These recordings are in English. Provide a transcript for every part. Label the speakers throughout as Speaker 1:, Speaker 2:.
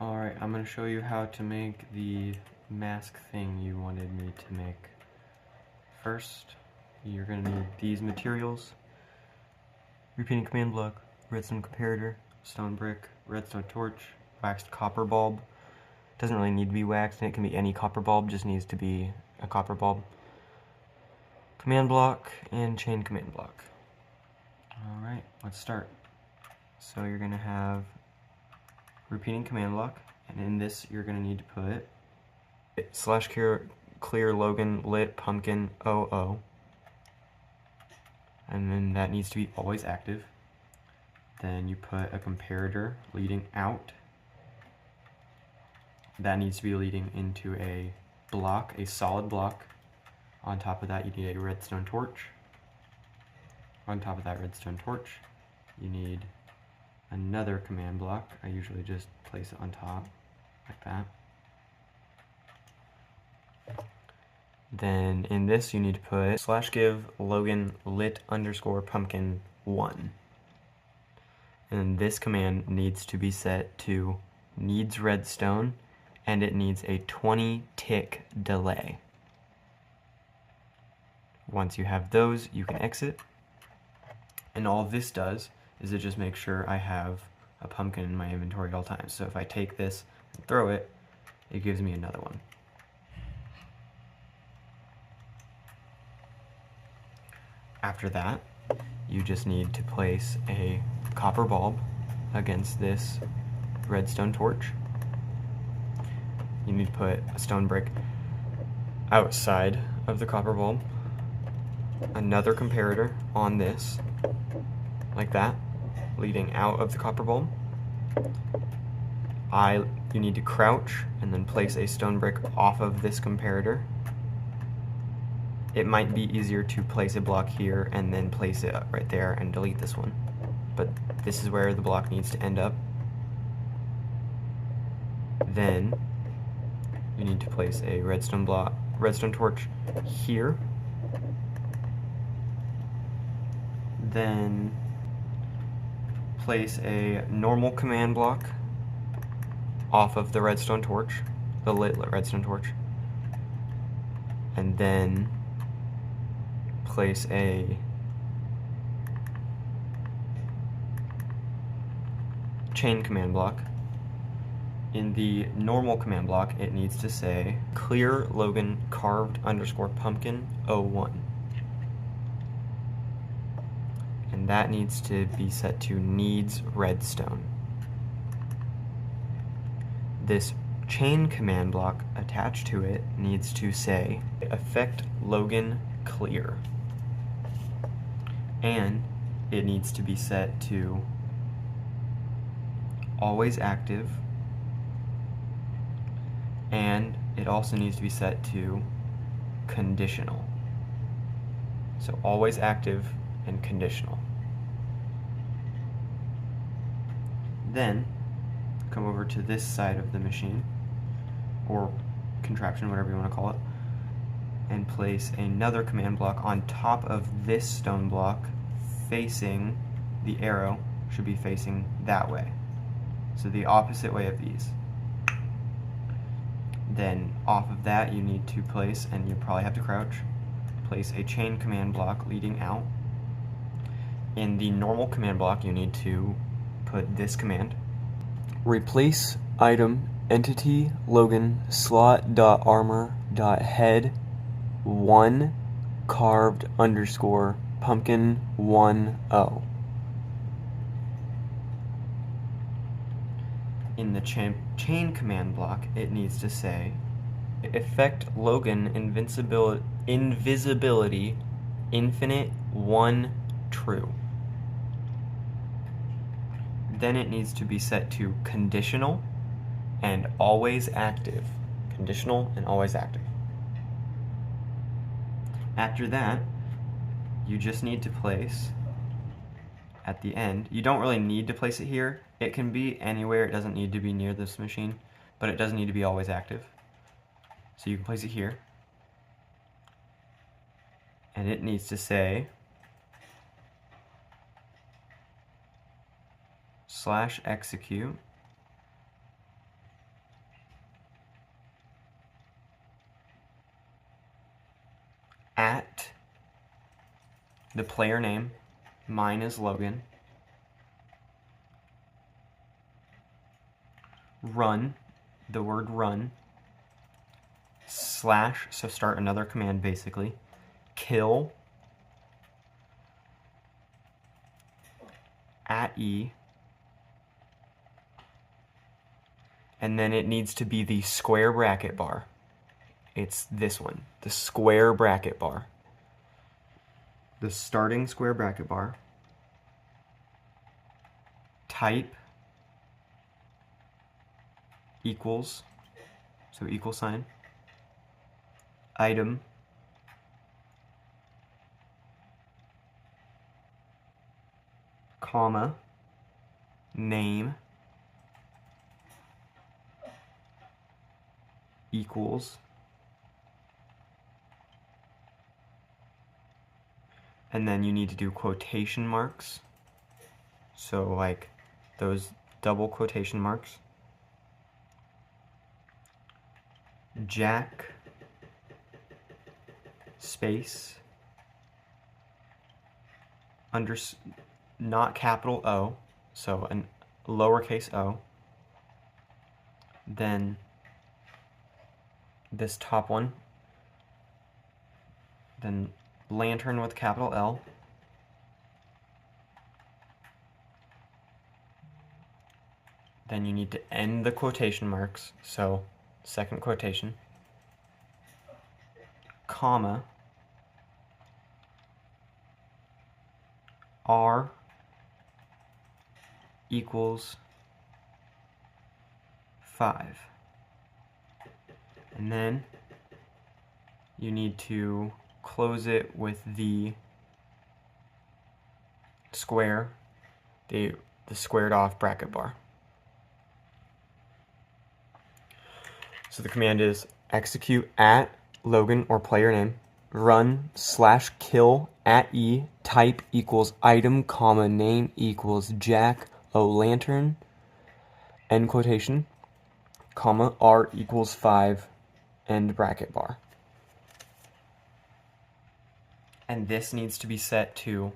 Speaker 1: Alright, I'm going to show you how to make the mask thing you wanted me to make. First, you're going to need these materials: repeating command block, redstone comparator, stone brick, redstone torch, waxed copper bulb. Doesn't really need to be waxed, and it can be any copper bulb, just needs to be a copper bulb. Command block and chain command block. Alright, let's start. So you're going to have repeating command block, and in this you're going to need to put /clear Logan lit pumpkin 00, and then that needs to be always active. Then you put a comparator leading out. That needs to be leading into a block, a solid block. On top of that you need a redstone torch. On top of that redstone torch you need another command block. I usually just place it on top, like that. Then in this you need to put /give Logan lit _pumpkin 1. And this command needs to be set to needs redstone, and it needs a 20 tick delay. Once you have those, you can exit. And all this does is it just makes sure I have a pumpkin in my inventory at all times. So if I take this and throw it, it gives me another one. After that, you just need to place a copper bulb against this redstone torch. You need to put a stone brick outside of the copper bulb, another comparator on this, like that, leading out of the copper bulb. You need to crouch and then place a stone brick off of this comparator. It might be easier to place a block here and then place it right there and delete this one, but this is where the block needs to end up. Then you need to place a redstone torch here. Then place a normal command block off of the redstone torch, the lit redstone torch, and then place a chain command block. In the normal command block, it needs to say clear Logan carved _pumpkin 01. And that needs to be set to needs redstone. This chain command block attached to it needs to say effect Logan clear. And it needs to be set to always active, and it also needs to be set to conditional. So always active and conditional. Then come over to this side of the machine, or contraption, whatever you want to call it, and place another command block on top of this stone block, facing the arrow should be facing that way. So the opposite way of these. Then off of that you need to place, and you probably have to crouch, place a chain command block leading out. In the normal command block you need to put this command: replace item entity Logan slot.armor.head 1 carved _pumpkin 10. In the chain command block, it needs to say effect Logan invisibility infinite 1 true. Then it needs to be set to conditional and always active. Conditional and always active. After that, you just need to place at the end. You don't really need to place it here. It can be anywhere. It doesn't need to be near this machine, but it doesn't need to be always active. So you can place it here. And it needs to say /execute the player name. Mine is Logan. Run, the word run. Slash, so start another command basically. Kill. @E. And then it needs to be the square bracket bar. It's this one, the square bracket bar. The starting square bracket bar. Type equals, so equal sign, item, comma, name, equals, and then you need to do quotation marks, so like those double quotation marks. Jack, space, not capital O, so a lowercase o, then this top one, then lantern with capital L, then you need to end the quotation marks, so second quotation, comma, R equals 5. And then you need to close it with the square, the squared off bracket bar. So the command is execute @Logan or player name, run /kill @E, type equals item, comma, name equals Jack O lantern, end quotation, comma, R equals 5, end bracket bar. And this needs to be set to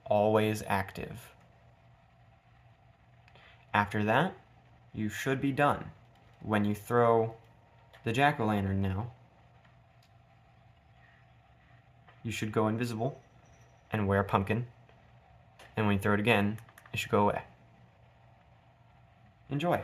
Speaker 1: always active. After that, you should be done. When you throw the jack-o'-lantern now, you should go invisible and wear a pumpkin, and when you throw it again, it should go away. Enjoy!